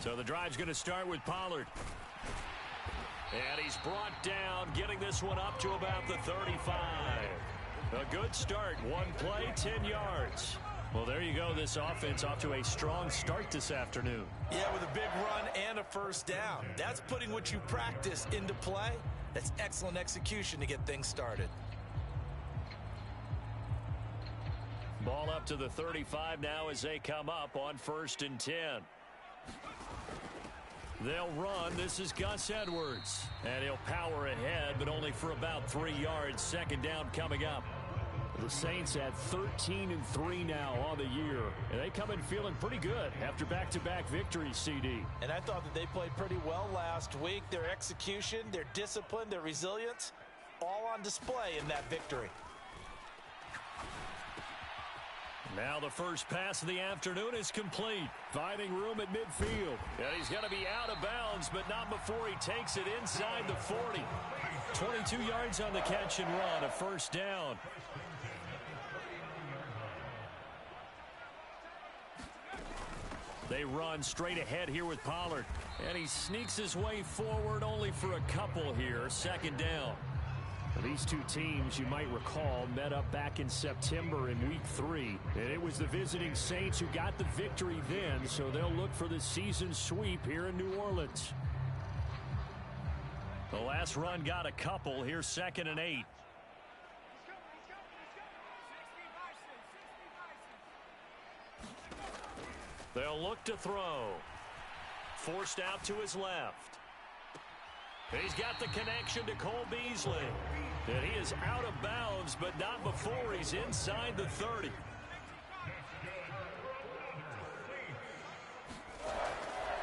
So the drive's going to start with Pollard. And he's brought down, getting this one up to about the 35. A good start. One play, 10 yards. Well, there you go. This offense off to a strong start this afternoon. Yeah, with a big run and a first down. That's putting what you practice into play. That's excellent execution to get things started. Ball up to the 35 now as they come up on 1st and 10. They'll run. This is Gus Edwards. And he'll power ahead, but only for about 3 yards. 2nd down coming up. The Saints at 13-3 now on the year. And they come in feeling pretty good after back-to-back victories, CD. And I thought that they played pretty well last week. Their execution, their discipline, their resilience, all on display in that victory. Now the first pass of the afternoon is complete. Finding room at midfield. And he's going to be out of bounds, but not before he takes it inside the 40. 22 yards on the catch and run, a 1st down. They run straight ahead here with Pollard. And he sneaks his way forward only for a couple here. 2nd down. These two teams, you might recall, met up back in September in Week 3. And it was the visiting Saints who got the victory then, so they'll look for the season sweep here in New Orleans. The last run got a couple. Here's 2nd and 8. They'll look to throw. Forced out to his left. He's got the connection to Cole Beasley. And he is out of bounds, but not before he's inside the 30.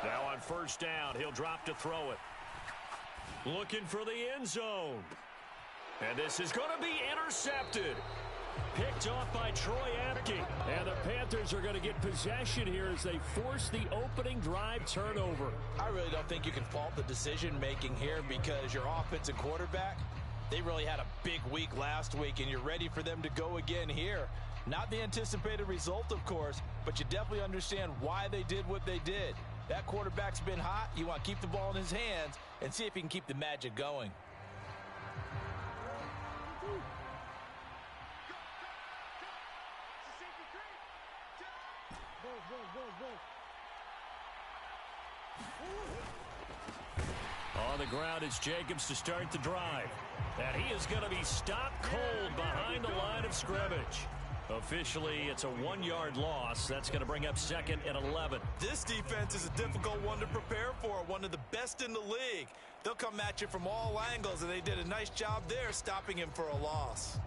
Now on 1st down, he'll drop to throw it. Looking for the end zone. And this is going to be intercepted. Picked off by Troy Apke. And the Panthers are going to get possession here as they force the opening drive turnover. I really don't think you can fault the decision-making here because your offensive quarterback, they really had a big week last week, and you're ready for them to go again here. Not the anticipated result, of course, but you definitely understand why they did what they did. That quarterback's been hot. You want to keep the ball in his hands and see if he can keep the magic going. On the ground, it's Jacobs to start the drive. And he is going to be stopped cold behind the line of scrimmage. Officially, it's a 1-yard loss. That's going to bring up 2nd and 11. This defense is a difficult one to prepare for, one of the best in the league. They'll come at you from all angles, and they did a nice job there stopping him for a loss.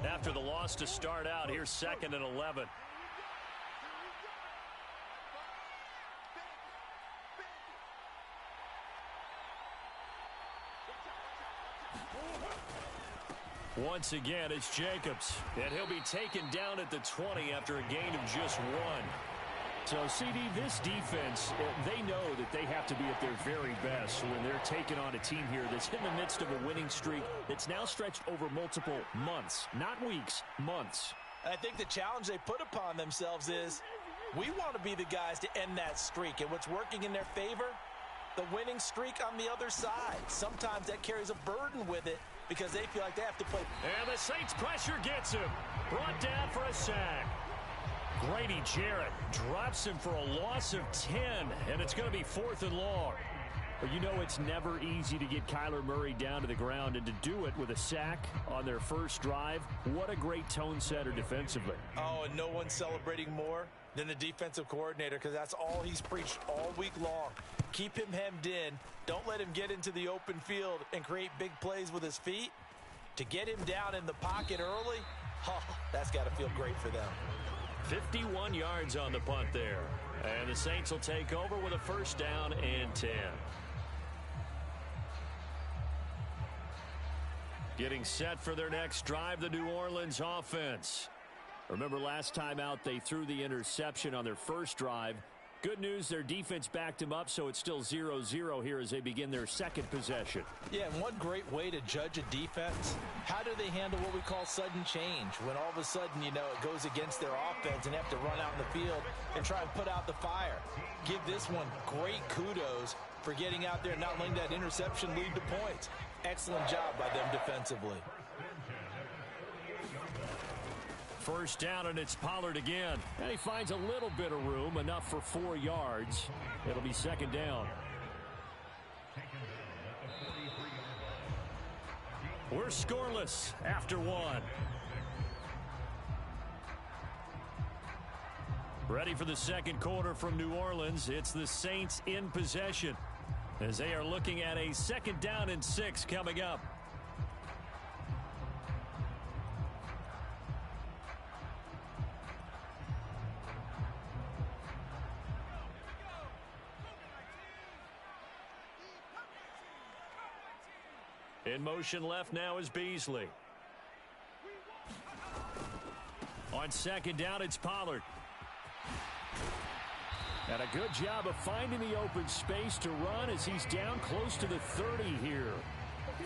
After the loss to start out, here's 2nd and 11. Once again, it's Jacobs. And he'll be taken down at the 20 after a gain of just 1. So, CD, this defense, they know that they have to be at their very best when they're taking on a team here that's in the midst of a winning streak that's now stretched over multiple months, not weeks, months. And I think the challenge they put upon themselves is we want to be the guys to end that streak. And what's working in their favor? The winning streak on the other side. Sometimes that carries a burden with it because they feel like they have to play. And the Saints pressure gets him. Brought down for a sack. Grady Jarrett drops him for a loss of 10, and it's going to be 4th and long. But you know it's never easy to get Kyler Murray down to the ground, and to do it with a sack on their first drive, what a great tone setter defensively. Oh, and no one's celebrating more than the defensive coordinator because that's all he's preached all week long. Keep him hemmed in. Don't let him get into the open field and create big plays with his feet. To get him down in the pocket early, that's got to feel great for them. 51 yards on the punt there. And the Saints will take over with a 1st down and 10. Getting set for their next drive, the New Orleans offense. Remember last time out, they threw the interception on their first drive. Good news, their defense backed him up, so it's still 0-0 here as they begin their second possession. Yeah, and one great way to judge a defense, how do they handle what we call sudden change? When all of a sudden, it goes against their offense and they have to run out in the field and try and put out the fire. Give this one great kudos for getting out there and not letting that interception lead to points. Excellent job by them defensively. First down, and it's Pollard again. And he finds a little bit of room, enough for 4 yards. It'll be second down. We're scoreless after 1. Ready for the second quarter from New Orleans. It's the Saints in possession as they are looking at a 2nd down and 6 coming up. In motion left now is Beasley. On 2nd down, it's Pollard. And a good job of finding the open space to run as he's down close to the 30 here.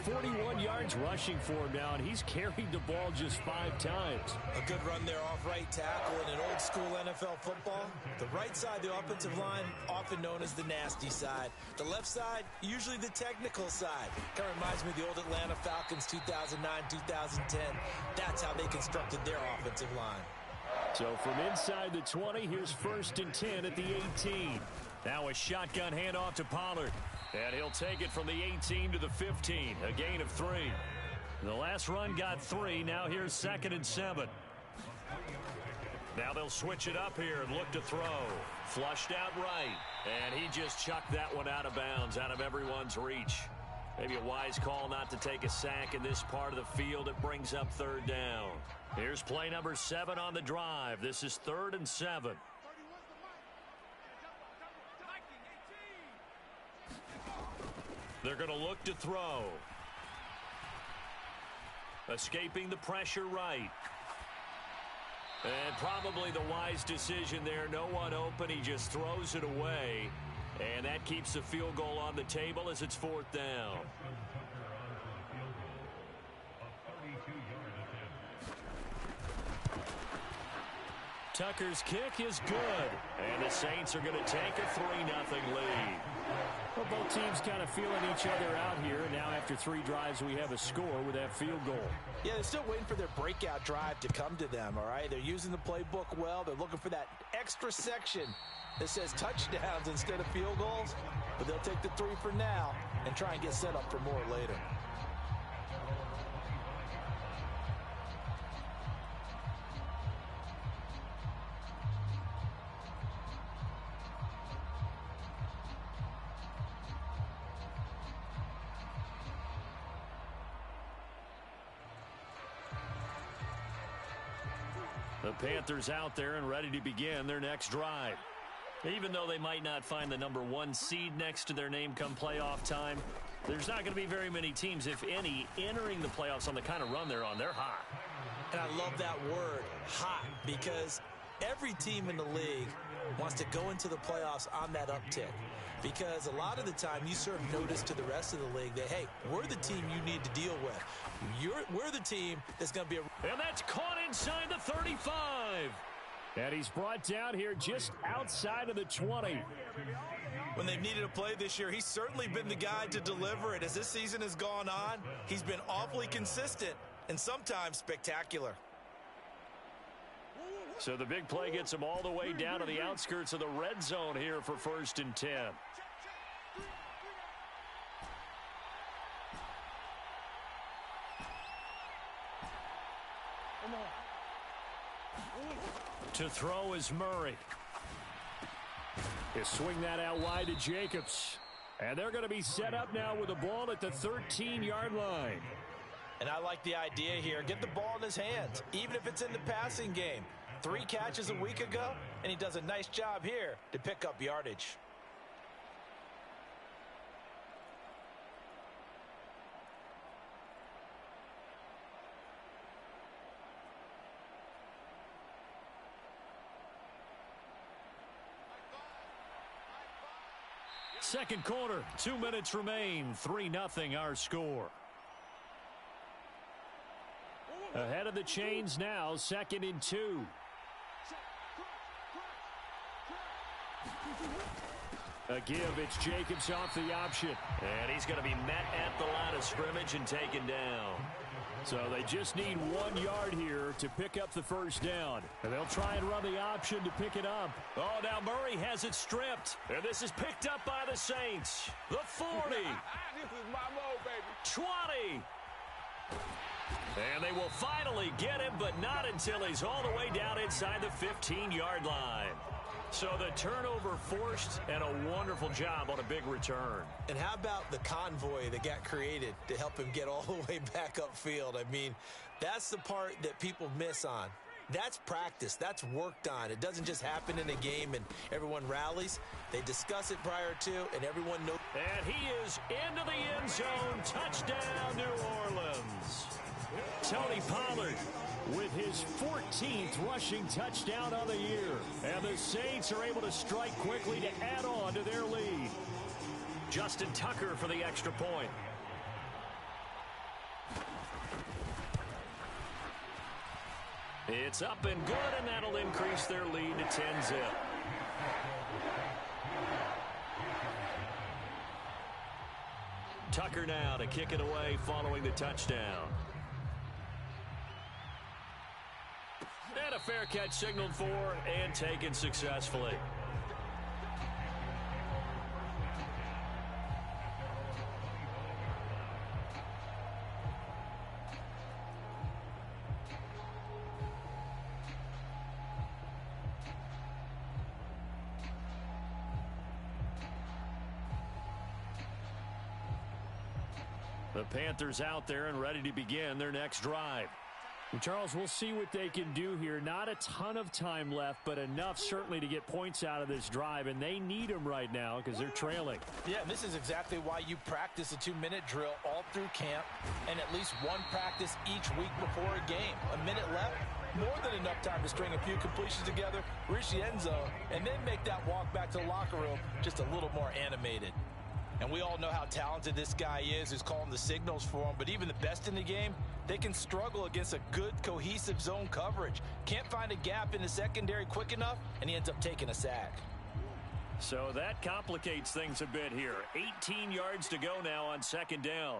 41 yards rushing for him now, and he's carried the ball just 5 times. A good run there off right tackle in an old school NFL football. The right side, the offensive line, often known as the nasty side. The left side, usually the technical side. Kind of reminds me of the old Atlanta Falcons 2009, 2010. That's how they constructed their offensive line. So from inside the 20, here's 1st and 10 at the 18. Now a shotgun handoff to Pollard. And he'll take it from the 18 to the 15. A gain of 3. The last run got 3. Now here's 2nd and 7. Now they'll switch it up here and look to throw. Flushed out right. And he just chucked that one out of bounds, out of everyone's reach. Maybe a wise call not to take a sack in this part of the field. It brings up 3rd down. Here's play number 7 on the drive. This is 3rd and 7. They're going to look to throw. Escaping the pressure right. And probably the wise decision there. No one open. He just throws it away. And that keeps the field goal on the table as it's 4th down. Tucker's kick is good. And the Saints are going to take a 3-0 lead. Well, both teams kind of feeling each other out here. And now after 3 drives, we have a score with that field goal. Yeah, they're still waiting for their breakout drive to come to them, all right? They're using the playbook well. They're looking for that extra section that says touchdowns instead of field goals. But they'll take the 3 for now and try and get set up for more later. The Panthers out there and ready to begin their next drive. Even though they might not find the number 1 seed next to their name come playoff time, there's not going to be very many teams, if any, entering the playoffs on the kind of run they're on. They're hot. And I love that word, hot, because every team in the league wants to go into the playoffs on that uptick. Because a lot of the time you serve notice to the rest of the league that, hey, we're the team you need to deal with. We're the team that's going to be a... And that's caught inside the 35. And he's brought down here just outside of the 20. When they've needed a play this year, he's certainly been the guy to deliver it. As this season has gone on, he's been awfully consistent and sometimes spectacular. So the big play gets him all the way down to the outskirts of the red zone here for 1st and 10. To throw is Murray. He'll swing that out wide to Jacobs. And they're going to be set up now with the ball at the 13-yard line. And I like the idea here. Get the ball in his hands, even if it's in the passing game. 3 catches a week ago, and he does a nice job here to pick up yardage. Second quarter, 2 minutes remain. 3-0 our score. Ahead of the chains now, 2nd and 2. A give, it's Jacobs off the option. And he's going to be met at the line of scrimmage and taken down. So they just need 1 yard here to pick up the first down. And they'll try and run the option to pick it up. Oh, now Murray has it stripped. And this is picked up by the Saints. The 40. This is my mode, baby. 20. And they will finally get him, but not until he's all the way down inside the 15-yard line. So the turnover forced, and a wonderful job on a big return. And how about the convoy that got created to help him get all the way back upfield? I mean, that's the part that people miss on. That's practice. That's worked on. It doesn't just happen in a game and everyone rallies. They discuss it prior to, and everyone knows. And he is into the end zone. Touchdown, New Orleans. Tony Pollard with his 14th rushing touchdown of the year. And the Saints are able to strike quickly to add on to their lead. Justin Tucker for the extra point. It's up and good, and that'll increase their lead to 10-zip. Tucker now to kick it away following the touchdown. And a fair catch signaled for and taken successfully. The Panthers out there and ready to begin their next drive. And Charles, we'll see what they can do here. Not a ton of time left, but enough certainly to get points out of this drive, and they need them right now because they're trailing. Yeah, this is exactly why you practice a 2-minute drill all through camp and at least one practice each week before a game. A minute left, more than enough time to string a few completions together, reach the end zone, and then make that walk back to the locker room just a little more animated. And we all know how talented this guy is who's calling the signals for him, but even the best in the game, they can struggle against a good, cohesive zone coverage. Can't find a gap in the secondary quick enough, and he ends up taking a sack. So that complicates things a bit here. 18 yards to go now on second down.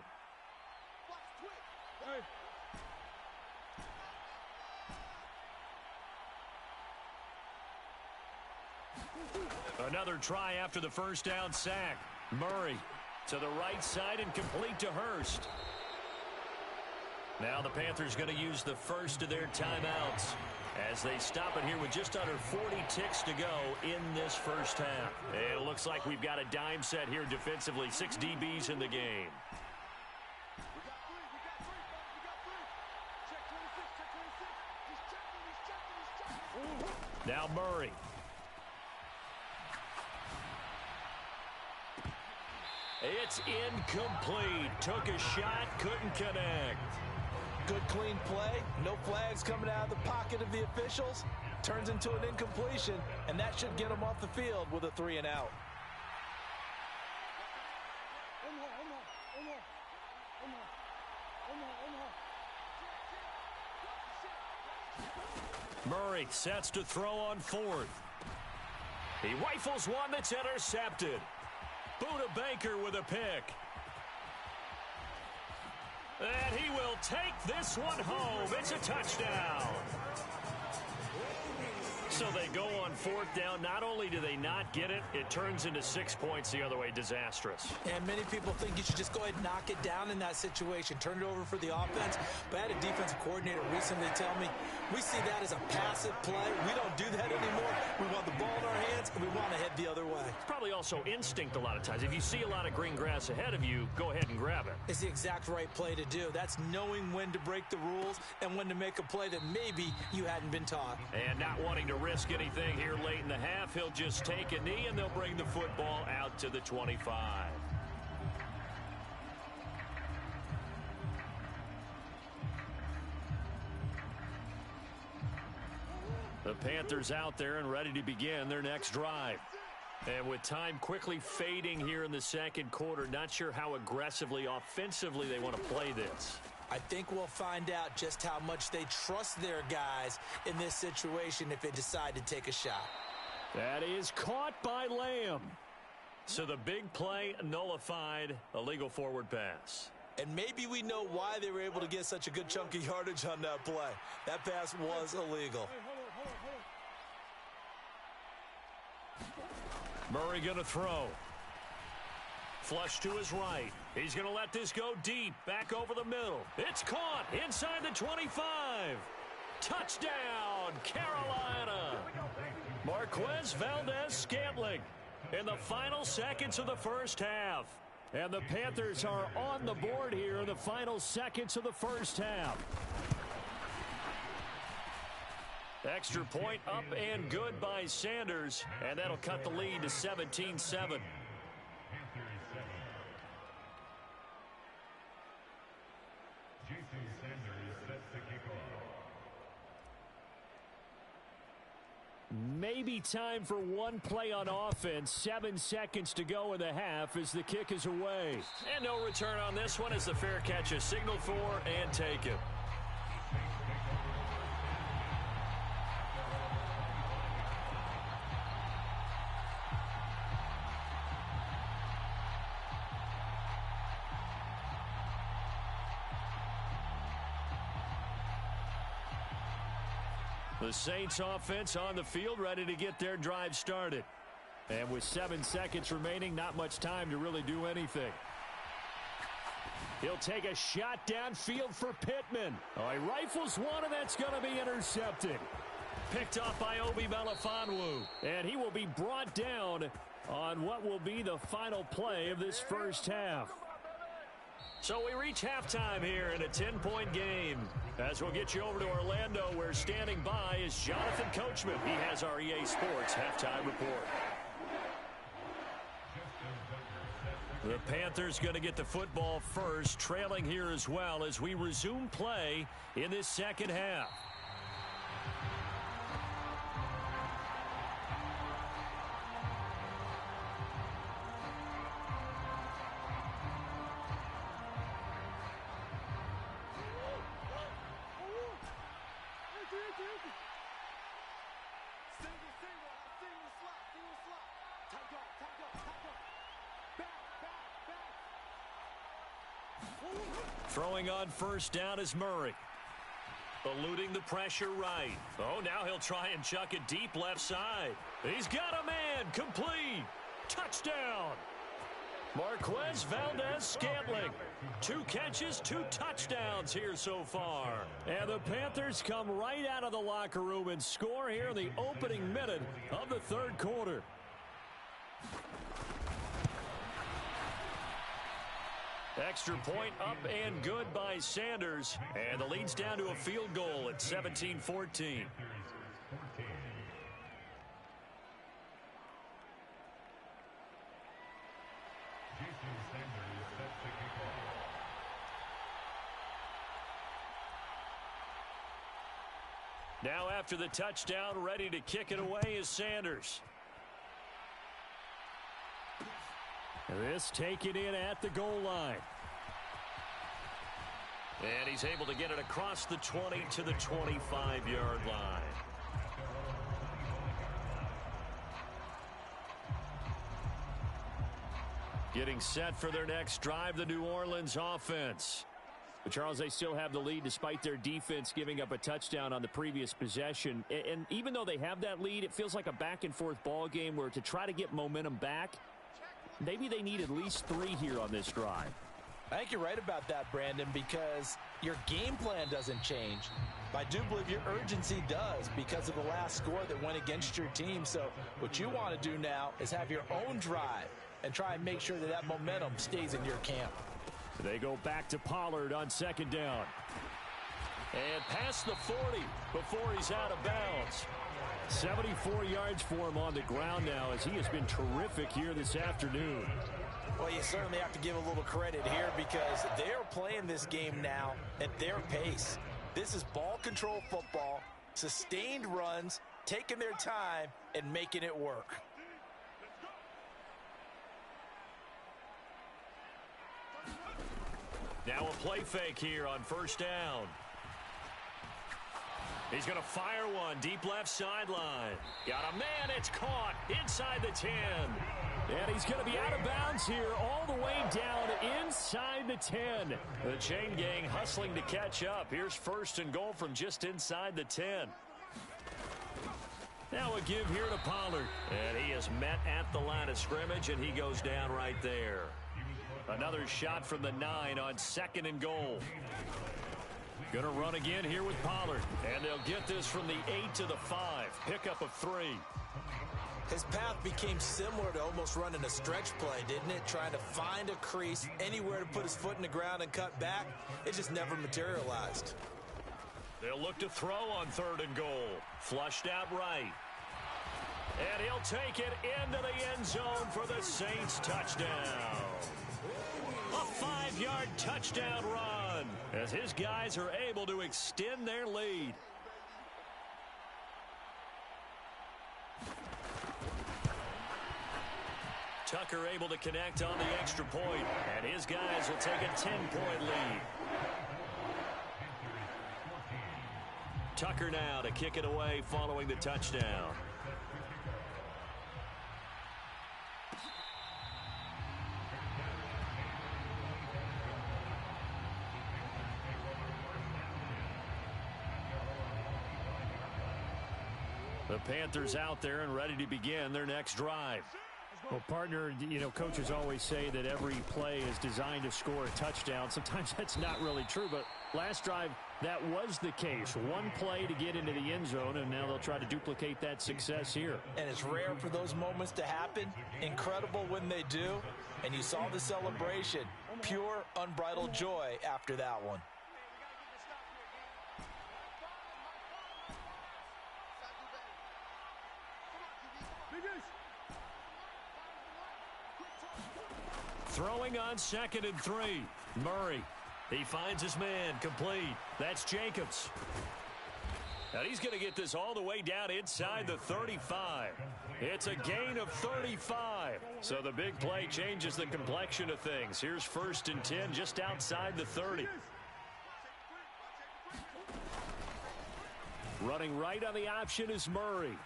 Another try after the first down sack. Murray to the right side and complete to Hurst. Now the Panthers going to use the first of their timeouts as they stop it here with just under 40 ticks to go in this first half. It looks like we've got a dime set here defensively. 6 DBs in the game. Now Murray. It's incomplete. Took a shot, couldn't connect. Good clean play. No flags coming out of the pocket of the officials. Turns into an incompletion, and that should get them off the field with a 3 and out. Murray sets to throw on 4th. He rifles one that's intercepted. Buda Baker with a pick. And he will take this one home. It's a touchdown. So they go on 4th down. Not only do they not get it, it turns into 6 points the other way. Disastrous. And many people think you should just go ahead and knock it down in that situation. Turn it over for the offense. But I had a defensive coordinator recently tell me, we see that as a passive play. We don't do that anymore. We want the ball in our hands, and we want to head the other way. It's probably also instinct a lot of times. If you see a lot of green grass ahead of you, go ahead and grab it. It's the exact right play to do. That's knowing when to break the rules and when to make a play that maybe you hadn't been taught. And not wanting to risk anything here late in the half, he'll just take a knee, and they'll bring the football out to the 25. The Panthers out there and ready to begin their next drive. And with time quickly fading here in the second quarter, not sure how aggressively, offensively they want to play this. I think we'll find out just how much they trust their guys in this situation if they decide to take a shot. That is caught by Lamb. So the big play nullified, a legal forward pass. And maybe we know why they were able to get such a good chunk of yardage on that play. That pass was illegal. Murray going to throw. Flush to his right. He's going to let this go deep. Back over the middle. It's caught inside the 25. Touchdown, Carolina. Marquez Valdez-Scantling in the final seconds of the first half. And the Panthers are on the board here in the final seconds of the first half. Extra point up and good by Sanders. And that'll cut the lead to 17-7. Maybe time for one play on offense. 7 seconds to go in the half as the kick is away. And no return on this one as the fair catch is signaled for and taken. The Saints offense on the field ready to get their drive started. And with 7 seconds remaining, not much time to really do anything. He'll take a shot downfield for Pittman. Oh, he rifles one, and that's going to be intercepted. Picked off by Obi Melifonwu. And he will be brought down on what will be the final play of this first half. So we reach halftime here in a 10-point game. As we'll get you over to Orlando, where standing by is Jonathan Coachman. He has our EA Sports halftime report. The Panthers going to get the football first, trailing here as well as we resume play in this second half. Throwing on first down is Murray. Eluding the pressure right. Oh, now he'll try and chuck it deep left side. He's got a man. Complete. Touchdown. Marquez Valdez-Scantling. 2 catches, 2 touchdowns here so far. And the Panthers come right out of the locker room and score here in the opening minute of the third quarter. Extra point up and good by Sanders. And the lead's down to a field goal at 17-14. Now after the touchdown, ready to kick it away is Sanders. This taken in at the goal line. And he's able to get it across the 20 to the 25-yard line. Getting set for their next drive, the New Orleans offense. But Charles, they still have the lead despite their defense giving up a touchdown on the previous possession. And even though they have that lead, it feels like a back-and-forth ball game where to try to get momentum back, maybe they need at least 3 here on this drive. I think you're right about that, Brandon, because your game plan doesn't change. But I do believe your urgency does because of the last score that went against your team. So what you want to do now is have your own drive and try and make sure that that momentum stays in your camp. They go back to Pollard on second down. And past the 40 before he's out of bounds. 74 yards for him on the ground now as he has been terrific here this afternoon. Well, you certainly have to give a little credit here because they're playing this game now at their pace. This is ball control football, sustained runs, taking their time, and making it work. Now a play fake here on first down. He's going to fire one deep left sideline. Got a man. It's caught inside the 10. And he's going to be out of bounds here all the way down inside the 10. The chain gang hustling to catch up. Here's first and goal from just inside the 10. Now a give here to Pollard. And he is met at the line of scrimmage, and he goes down right there. Another shot from the 9 on second and goal. Going to run again here with Pollard. And they'll get this from the 8 to the 5. Pickup of 3. His path became similar to almost running a stretch play, didn't it? Trying to find a crease, anywhere to put his foot in the ground and cut back. It just never materialized. They'll look to throw on third and goal. Flushed out right. And he'll take it into the end zone for the Saints touchdown. A 5-yard touchdown run as his guys are able to extend their lead. Tucker able to connect on the extra point, and his guys will take a 10-point lead. Tucker now to kick it away following the touchdown. The Panthers out there and ready to begin their next drive. Well, partner, you know, coaches always say that every play is designed to score a touchdown. Sometimes that's not really true, but last drive, that was the case. One play to get into the end zone, and now they'll try to duplicate that success here. And it's rare for those moments to happen. Incredible when they do. And you saw the celebration. Pure, unbridled joy after that one. Throwing on second and 3. Murray. He finds his man complete. That's Jacobs. And he's going to get this all the way down inside the 35. It's a gain of 35. So the big play changes the complexion of things. Here's first and 10 just outside the 30. Running right on the option is Murray.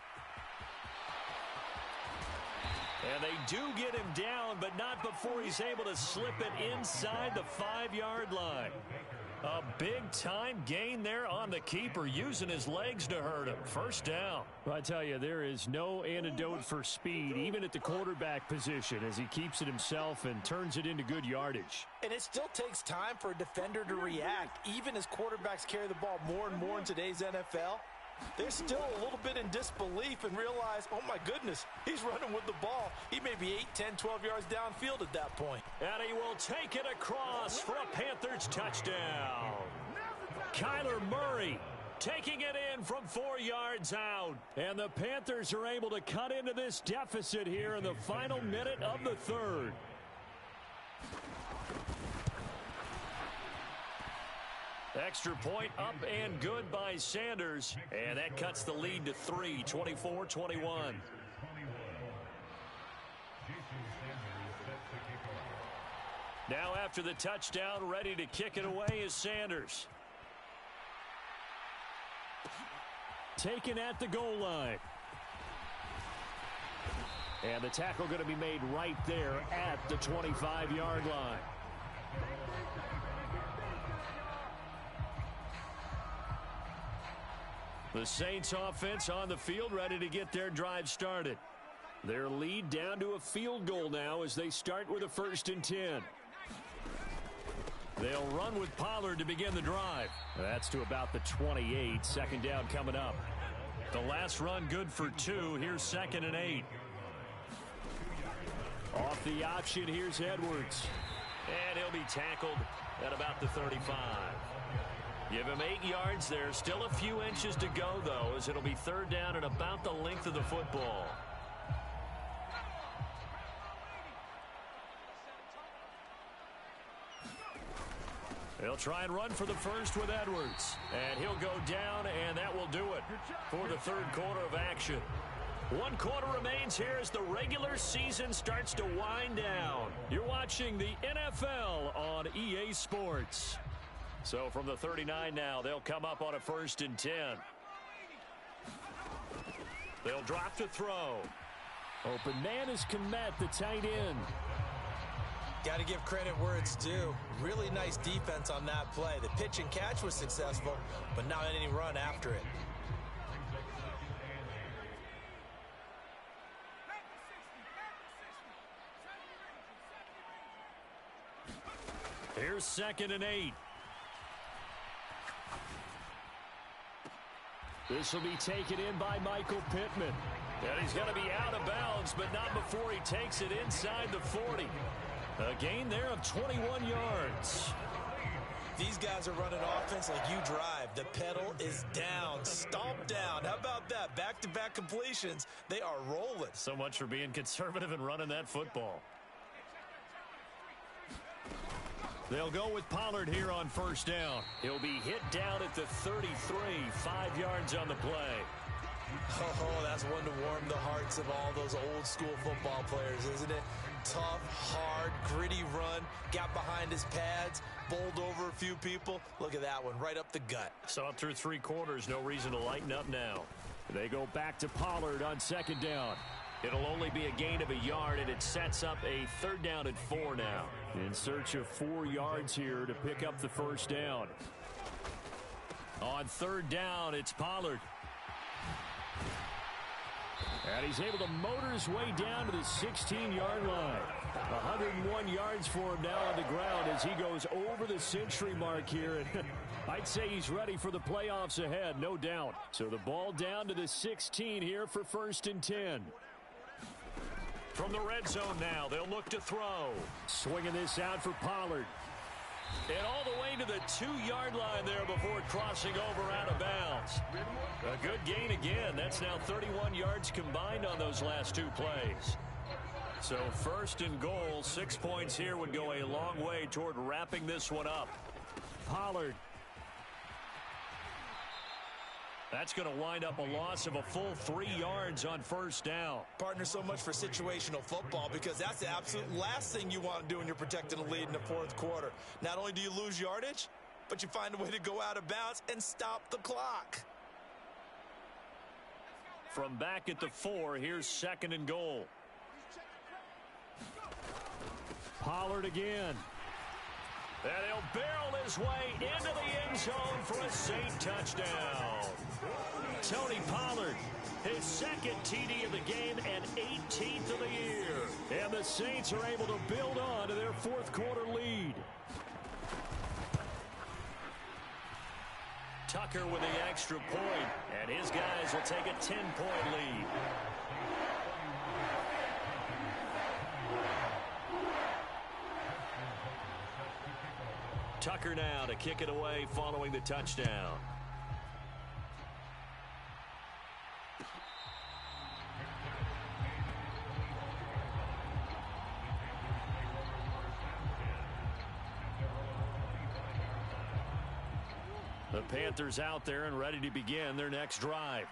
And they do get him down, but not before he's able to slip it inside the 5-yard line. A big-time gain there on the keeper, using his legs to hurt him. First down. Well, I tell you, there is no antidote for speed, even at the quarterback position, as he keeps it himself and turns it into good yardage. And it still takes time for a defender to react, even as quarterbacks carry the ball more and more in today's NFL. They're still a little bit in disbelief and realize, oh my goodness, he's running with the ball. He may be 8, 10, 12 yards downfield at that point. And he will take it across for a Panthers touchdown. Kyler Murray taking it in from 4 yards out. And the Panthers are able to cut into this deficit here in the final minute of the third. Extra point up and good by Sanders. And that cuts the lead to 3, 24-21. Now after the touchdown, ready to kick it away is Sanders. Taken at the goal line. And the tackle going to be made right there at the 25-yard line. The Saints offense on the field ready to get their drive started. Their lead down to a field goal now as they start with a 1st and 10. They'll run with Pollard to begin the drive. That's to about the 28. Second down coming up. The last run good for 2. Here's 2nd and 8. Off the option, here's Edwards. And he'll be tackled at about the 35. Give him 8 yards there. Still a few inches to go, though, as it'll be 3rd down and about the length of the football. They'll try and run for the first with Edwards. And he'll go down, and that will do it for the 3rd quarter of action. 1 quarter remains here as the regular season starts to wind down. You're watching the NFL on on EA Sports. So from the 39 now, they'll come up on a 1st and 10. They'll drop to throw. Open man is Komet, the tight end. Got to give credit where it's due. Really nice defense on that play. The pitch and catch was successful, but not any run after it. Here's 2nd and 8. This will be taken in by Michael Pittman. And he's going to be out of bounds, but not before he takes it inside the 40. A gain there of 21 yards. These guys are running offense like you drive. The pedal is down, stomped down. How about that? Back-to-back completions. They are rolling. So much for being conservative and running that football. They'll go with Pollard here on 1st down. He'll be hit down at the 33, 5 yards on the play. Oh, that's one to warm the hearts of all those old school football players, isn't it? Tough, hard, gritty run, got behind his pads, bowled over a few people. Look at that one, right up the gut. So up through 3 quarters, no reason to lighten up now. They go back to Pollard on 2nd down. It'll only be a gain of a yard, and it sets up a 3rd down and 4 now. In search of 4 yards here to pick up the 1st down. On 3rd down, it's Pollard. And he's able to motor his way down to the 16-yard line. 101 yards for him now on the ground as he goes over the century mark here. And I'd say he's ready for the playoffs ahead, no doubt. So the ball down to the 16 here for 1st and 10. From the red zone now, they'll look to throw. Swinging this out for Pollard. And all the way to the 2-yard line there before crossing over out of bounds. A good gain again. That's now 31 yards combined on those last 2 plays. So 1st and goal, 6 points here would go a long way toward wrapping this one up. Pollard. That's going to wind up a loss of a full 3 yards on 1st down. Partner, so much for situational football because that's the absolute last thing you want to do when you're protecting a lead in the 4th quarter. Not only do you lose yardage, but you find a way to go out of bounds and stop the clock. From back at the 4, here's 2nd and goal. Pollard again. And he'll barrel his way into the end zone for a Saint touchdown. Tony Pollard, his 2nd TD of the game and 18th of the year. And the Saints are able to build on to their 4th quarter lead. Tucker with the extra point, and his guys will take a 10-point lead. Tucker now to kick it away following the touchdown. The Panthers out there and ready to begin their next drive.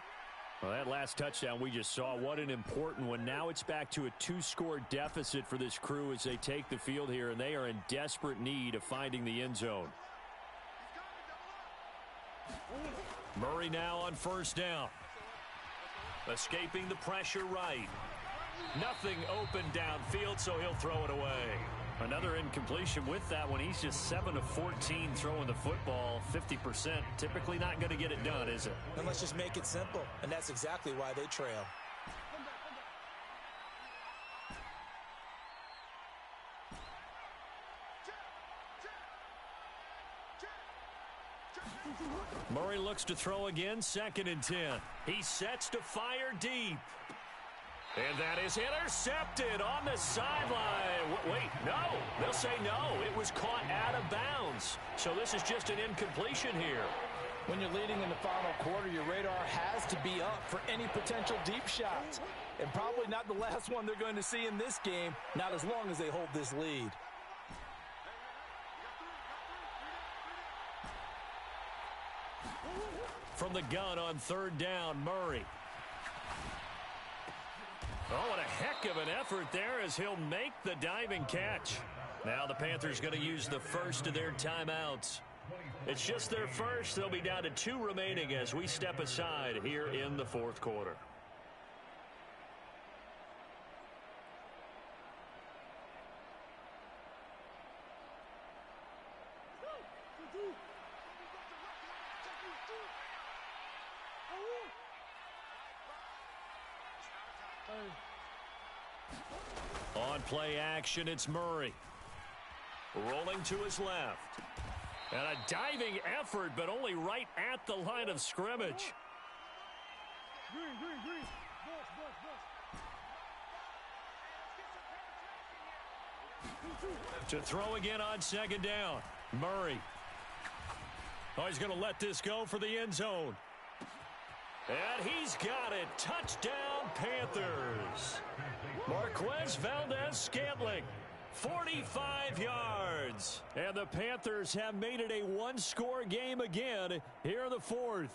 Well, that last touchdown we just saw, what an important one. Now it's back to a 2-score deficit for this crew as they take the field here, and they are in desperate need of finding the end zone. Murray now on 1st down. Escaping the pressure right. Nothing open downfield, so he'll throw it away. Another incompletion with that one. He's just 7 of 14 throwing the football, 50%. Typically not going to get it done, is it? And let's just make it simple, and that's exactly why they trail. Murray looks to throw again, 2nd and 10. He sets to fire deep. And that is intercepted on the sideline. Wait, no. They'll say no. It was caught out of bounds. So this is just an incompletion here. When you're leading in the final quarter, your radar has to be up for any potential deep shots. And probably not the last one they're going to see in this game, not as long as they hold this lead. From the gun on 3rd down, Murray. Oh, what a heck of an effort there as he'll make the diving catch. Now the Panthers going to use the first of their timeouts. It's just their first. They'll be down to 2 remaining as we step aside here in the fourth quarter. On play action, it's Murray. Rolling to his left. And a diving effort, but only right at the line of scrimmage. To throw again on second down. Murray. Oh, he's going to let this go for the end zone. And he's got it. Touchdown, Panthers. Marquez Valdez-Scantling, 45 yards. And the Panthers have made it a one-score game again here in the fourth.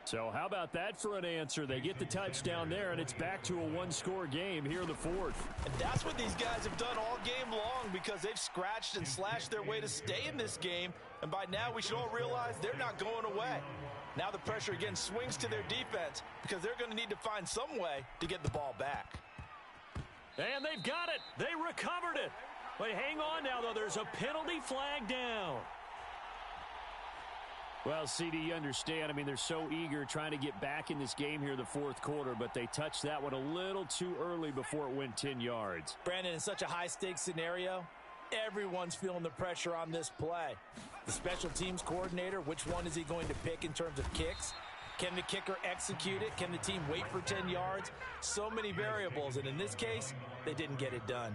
So how about that for an answer? They get the touchdown there, and it's back to a one-score game here in the fourth. And that's what these guys have done all game long because they've scratched and slashed their way to stay in this game. And by now, we should all realize they're not going away. Now the pressure again swings to their defense because they're going to need to find some way to get the ball back. And they've got it. They recovered it. But hang on now, though. There's a penalty flag down. Well, CD, you understand. I mean, they're so eager trying to get back in this game here in the fourth quarter, but they touched that one a little too early before it went 10 yards. Brandon, in such a high-stakes scenario, everyone's feeling the pressure on this play. The special teams coordinator, which one is he going to pick in terms of kicks? Can the kicker execute it? Can the team wait for 10 yards? So many variables, and in this case, they didn't get it done.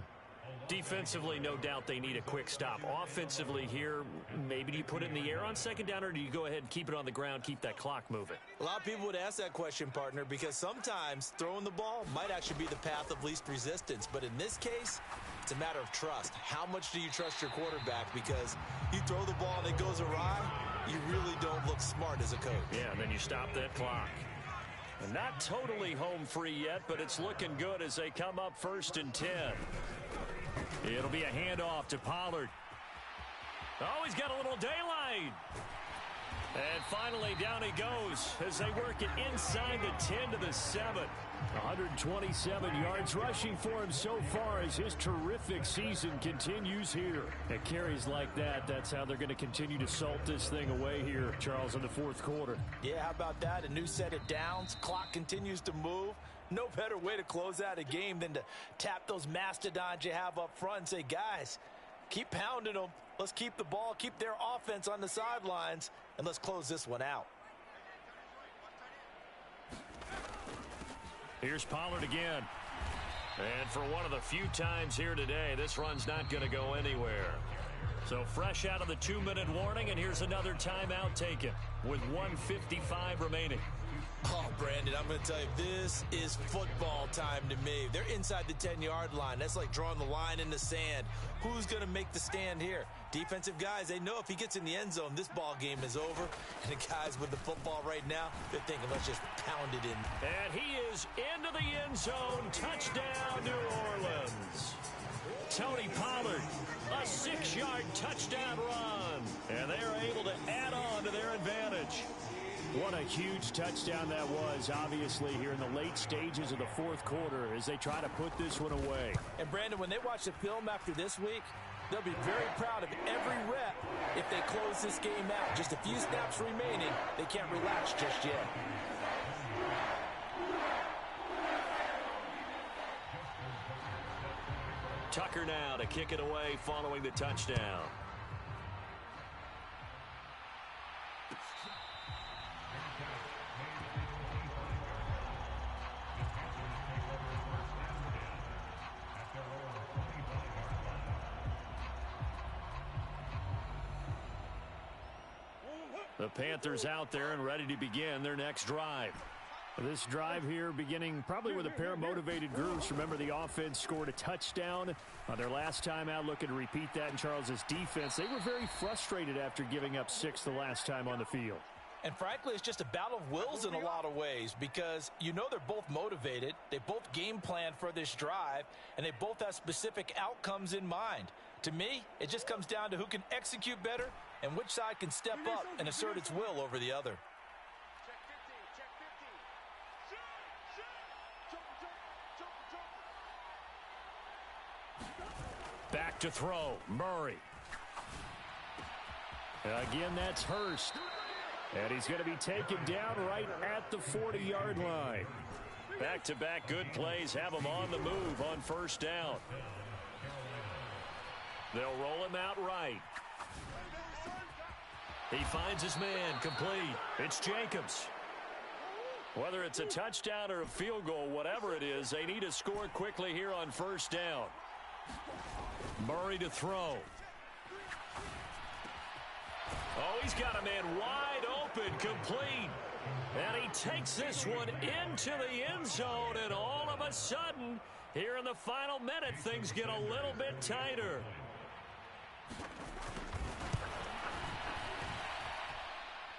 Defensively, no doubt they need a quick stop. Offensively here, maybe do you put it in the air on second down, or do you go ahead and keep it on the ground, keep that clock moving? A lot of people would ask that question, partner, because sometimes throwing the ball might actually be the path of least resistance. But in this case, it's a matter of trust. How much do you trust your quarterback? Because you throw the ball and it goes awry, you really don't look smart as a coach. Yeah, and then you stop that clock. And not totally home free yet, but it's looking good as they come up 1st and 10. It'll be a handoff to Pollard. Oh, he's got a little daylight. And finally, down he goes as they work it inside the 10 to the 7. 127 yards rushing for him so far as his terrific season continues here. At carries like that, that's how they're going to continue to salt this thing away here, Charles, in the fourth quarter. Yeah, how about that? A new set of downs. Clock continues to move. No better way to close out a game than to tap those mastodons you have up front and say, guys, keep pounding them. Let's keep the ball, keep their offense on the sidelines, and let's close this one out. Here's Pollard again. And for one of the few times here today, this run's not going to go anywhere. So fresh out of the 2-minute warning, and here's another timeout taken with 1:55 remaining. Oh, Brandon, I'm going to tell you, this is football time to me. They're inside the 10-yard line. That's like drawing the line in the sand. Who's going to make the stand here? Defensive guys, they know if he gets in the end zone, this ball game is over. And the guys with the football right now, they're thinking, let's just pound it in. And he is into the end zone. Touchdown, New Orleans. Tony Pollard, a 6-yard touchdown run. And they are able to add on to their advantage. What a huge touchdown that was, obviously, here in the late stages of the fourth quarter as they try to put this one away. And, Brandon, when they watch the film after this week, they'll be very proud of every rep if they close this game out. Just a few snaps remaining. They can't relax just yet. Tucker now to kick it away following the touchdown. The Panthers out there and ready to begin their next drive. This drive here beginning probably with a pair of motivated groups. Remember, the offense scored a touchdown on their last time out, looking to repeat that in Charles's defense. They were very frustrated after giving up 6 the last time on the field. And frankly, it's just a battle of wills in a lot of ways because you know they're both motivated. They both game plan for this drive, and they both have specific outcomes in mind. To me, it just comes down to who can execute better and which side can step up and assert its will over the other. Back to throw, Murray. Again, that's Hurst. And he's going to be taken down right at the 40-yard line. Back-to-back good plays have him on the move on first down. They'll roll him out right. He finds his man, complete. It's Jacobs. Whether it's a touchdown or a field goal, whatever it is, they need to score quickly here on first down. Murray to throw. Oh, he's got a man wide open, complete. And he takes this one into the end zone, and all of a sudden, here in the final minute, things get a little bit tighter.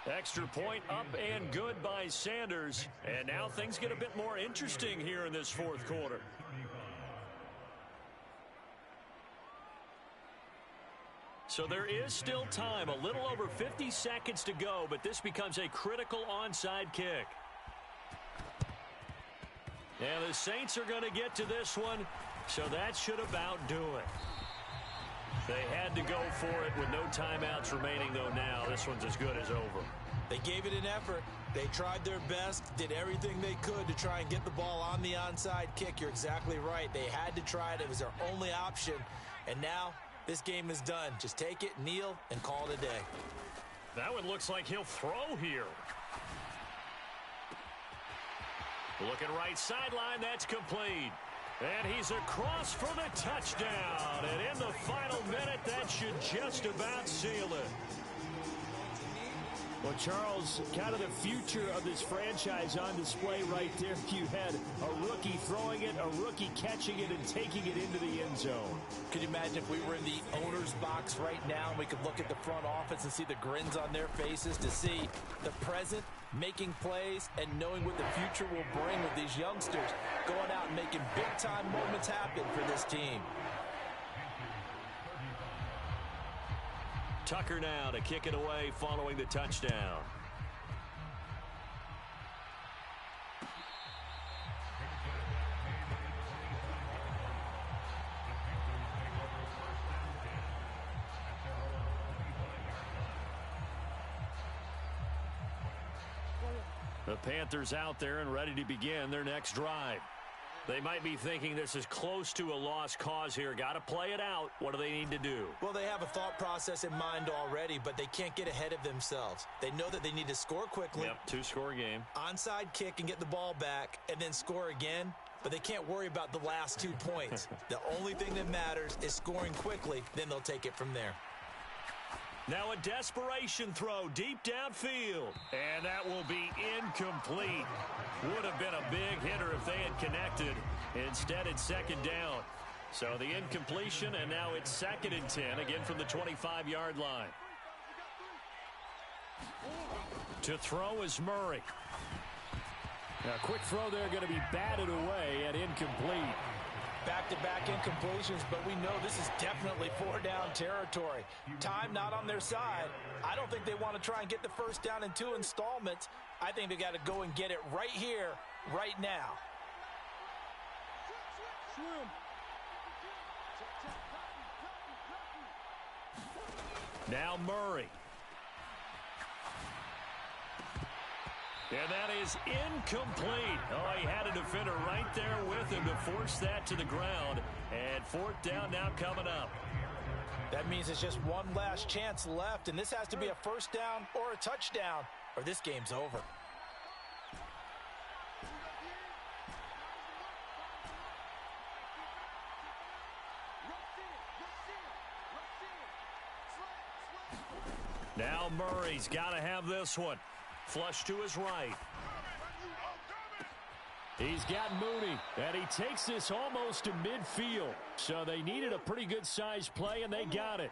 Extra point up and good by Sanders. And now things get a bit more interesting here in this fourth quarter. So there is still time, a little over 50 seconds to go, but this becomes a critical onside kick. And the Saints are going to get to this one, so that should about do it. They had to go for it with no timeouts remaining, though now this one's as good as over. They gave it an effort. They tried their best, did everything they could to try and get the ball on the onside kick. You're exactly right. They had to try it. It was their only option. And now this game is done. Just take it, kneel, and call it a day. That one looks like he'll throw here. Looking right sideline, that's complete. And he's across for the touchdown. And in the final minute, that should just about seal it. Well, Charles, kind of the future of this franchise on display right there. You had a rookie throwing it, a rookie catching it, and taking it into the end zone. Could you imagine if we were in the owner's box right now and we could look at the front office and see the grins on their faces to see the present making plays and knowing what the future will bring with these youngsters going out and making big-time moments happen for this team. Tucker now to kick it away following the touchdown. The Panthers out there and ready to begin their next drive. They might be thinking this is close to a lost cause here. Got to play it out. What do they need to do? Well, they have a thought process in mind already, but they can't get ahead of themselves. They know that they need to score quickly. Yep, two-score game. Onside kick and get the ball back and then score again, but they can't worry about the last 2 points. The only thing that matters is scoring quickly, then they'll take it from there. Now a desperation throw deep downfield. And that will be incomplete. Would have been a big hitter if they had connected. Instead, it's second down. So the incompletion, and now it's 2nd and 10, again from the 25-yard line. To throw is Murray. Now, a quick throw there going to be batted away and incomplete. Back-to-back incompletions, but we know this is definitely 4-down territory. Time not on their side. I don't think they want to try and get the first down in 2 installments. I think they got to go and get it right here, right now. Now Murray. And that is incomplete. Oh, he had a defender right there with him to force that to the ground. And 4th down now coming up. That means it's just one last chance left, and this has to be a first down or a touchdown, or this game's over. Now Murray's got to have this one. Flush to his right. He's got Mooney, and he takes this almost to midfield. So they needed a pretty good-sized play, and they got it.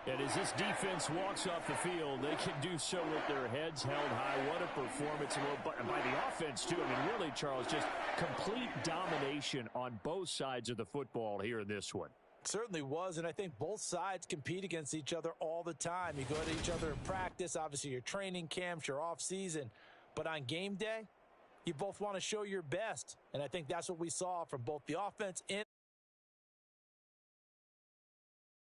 And as this defense walks off the field, they can do so with their heads held high. What a performance by the offense, too. I mean, really, Charles, just complete domination on both sides of the football here in this one. Certainly was, and I think both sides compete against each other all the time. You go to each other in practice, obviously your training camps, your off season, but on game day, you both want to show your best, and I think that's what we saw from both the offense and